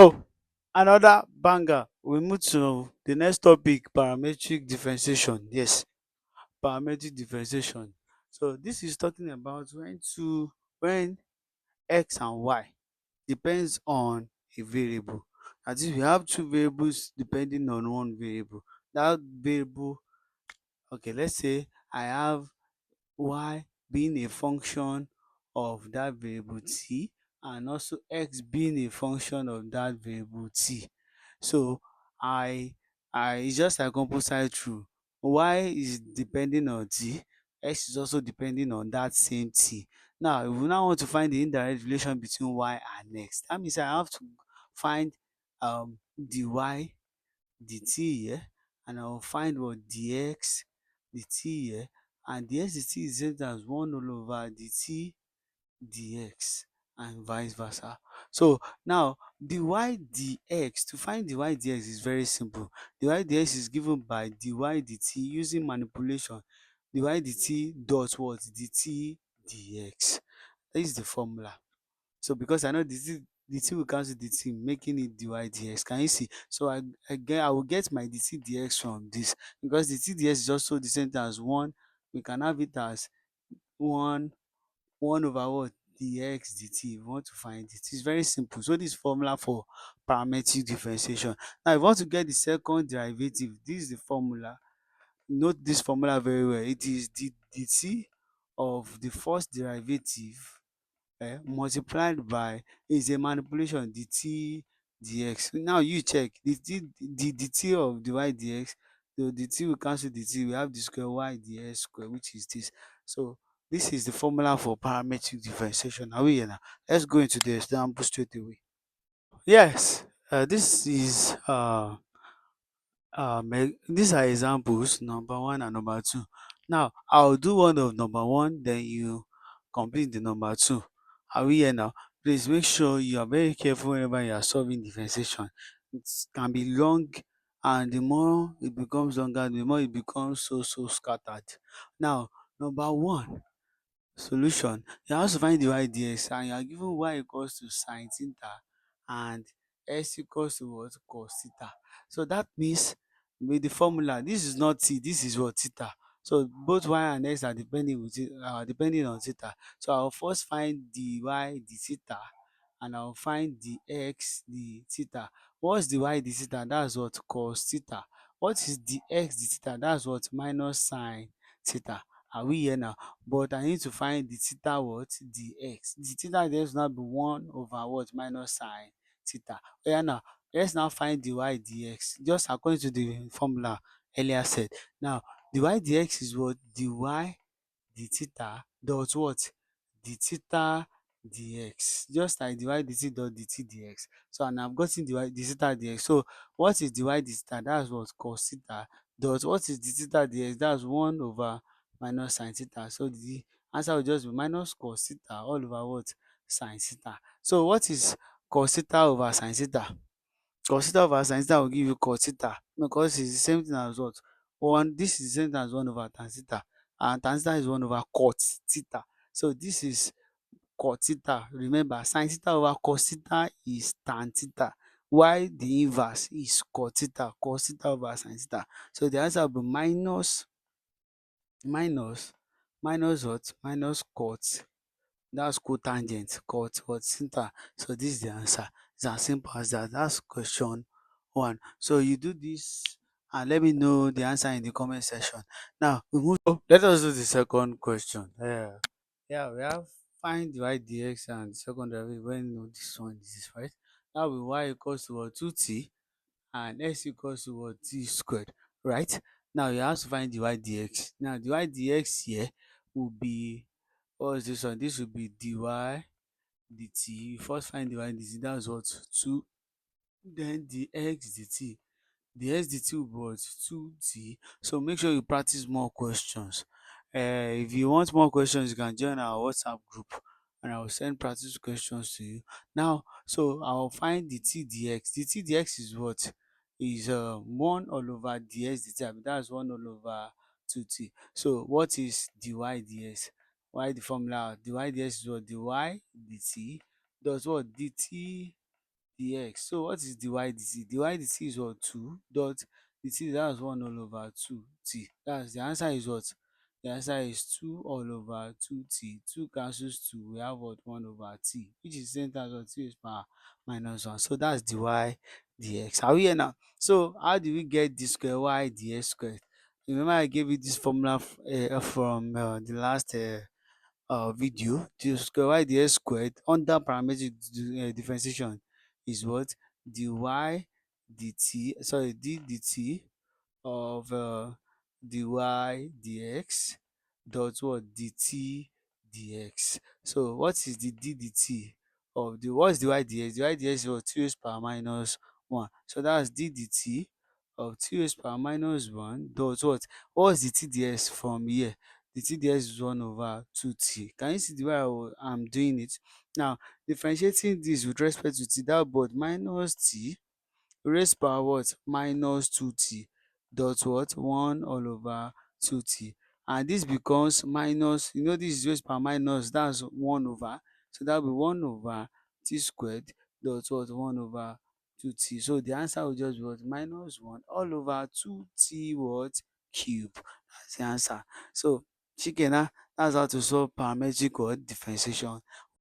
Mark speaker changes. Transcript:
Speaker 1: Oh, another banger. We move to the next topic, parametric differentiation. Yes, parametric differentiation. So this is talking about when x and y depends on a variable. That is, we have two variables depending on one variable. That variable, okay, let's say I have y being a function of that variable t, and also x being a function of that variable t. So I it's just like composite rule. Y is depending on t, x is also depending on that same t. Now if we now want to find the indirect relation between y and x, that means I have to find the y dt here, and I will find what dx dt here, and dx dt is the same as 1 all over dt dx, and vice versa. So now the y dx, to find the y dx is very simple. The y dx is given by dy dt using manipulation. The y dt dot what? Dt dx. That is the formula. So because I know the t will cancel the t, making it dy dx. Can you see? So I will get my dt dx from this, because the t dx is also the same thing as 1. We can have it as 1 1 over what? Dx dt. If you want to find it, it's very simple. So this formula for parametric differentiation. Now if you want to get the second derivative, this is the formula. Note this formula very well. It is the dt of the first derivative multiplied by, is a manipulation, dt dx. Now you check the dt of the y dx, the dt will cancel dt, we have the square y dx square, which is this. So this is the formula for parametric differentiation. Are we here now? Let's go into the example straight away. Yes, this is these are examples, number one and number two. Now I'll do one of number one, then you complete the number two. Are we here now? Please make sure you are very careful whenever you are solving differentiation. It can be long, and the more it becomes longer, the more it becomes so scattered. Now, number one, solution. You have to find the y dx, and you are given y equals to sine theta and x equals to what? Cos theta. So that means with the formula, this is not t, this is what? Theta. So both y and x are depending on theta. So I'll first find the y the theta, and I'll find the x the theta. What's the y the theta? That's what? Cos theta. What is the x the theta? That's what? Minus sine theta. Are we here now? But I need to find the theta what? Dx. The theta dx will now be 1 over what? Minus sine theta. Oya now, let's now find the y dx, just according to the formula earlier said. Now the y dx is what? Dy the theta dot what? The theta dx. Just like dy dt dot dt dx. So and I've gotten the y the theta dx. So what is the y the theta? That's what? Cos theta. Dot what is the theta dx? That's 1 over minus sine theta. So the answer will just be minus cos theta all over what? Sine theta. So what is cos theta over sine theta? Cos theta over sine theta will give you cos theta, because it's the same thing as what? This is the same thing as 1 over tan theta, and tan theta is 1 over cot theta. So this is cot theta. Remember, sine theta over cos theta is tan theta, while the inverse is cot theta, cos theta over sine theta. So the answer will be minus minus what? Minus cot. That's cotangent, cot theta. So this is the answer. It's as simple as that. That's question one. So you do this and let me know the answer in the comment section. Now we move. Let us do the second question. Yeah, we have find the y dx and the second derivative when you know this one. This is right. Now with y equals to what? 2t, and x equals to what? T squared, right? Now you have to find the y dx. Now the y dx here will be, what is this one? This will be dy dt. You first find dy dt, that's what? 2. Then the x dt. The x dt will be what? 2t. So make sure you practice more questions. If you want more questions, you can join our WhatsApp group, and I will send practice questions to you. Now, so I'll find the t dx. The t dx is what? Is 1 all over dx dt. That's 1 all over 2t. So what is dy dx? Why the formula? Dy dx is what? Dy dt dot what? Dt dx. So what is dy dt? Dy dt is what? 2 dot dt, that's 1 all over 2 t. That's the answer is what? The answer is 2 all over 2 t. 2 cancels 2, we have what? 1 over t, which is the same as what? 2 is power minus 1. So that's dy dx. Are we here now? So how do we get d square y dx squared? Remember I gave you this formula from the last video. D square y dx squared under parametric differentiation is what? Dy dt, sorry, d dt of dy dx dot what? Dt dx. So what is the d dt of the, what's dy dx? Dy dx is what? 2 raised power minus 1. So that's d dt of 2 raised power minus 1 dot what? What's the t dx from here? The t dx is 1 over 2t. Can you see the way I'm doing it? Now, differentiating this with respect to t, that but minus t raised power what? Minus 2t dot what? 1 all over 2t. And this becomes minus, you know this is raised power minus, that's 1 over. So that will be 1 over t squared dot what? 1 over 2t. So the answer will just be what? Minus 1 all over 2t what? Cube. That's the answer. So, Shikena, that's how to solve parametric what? Differentiation.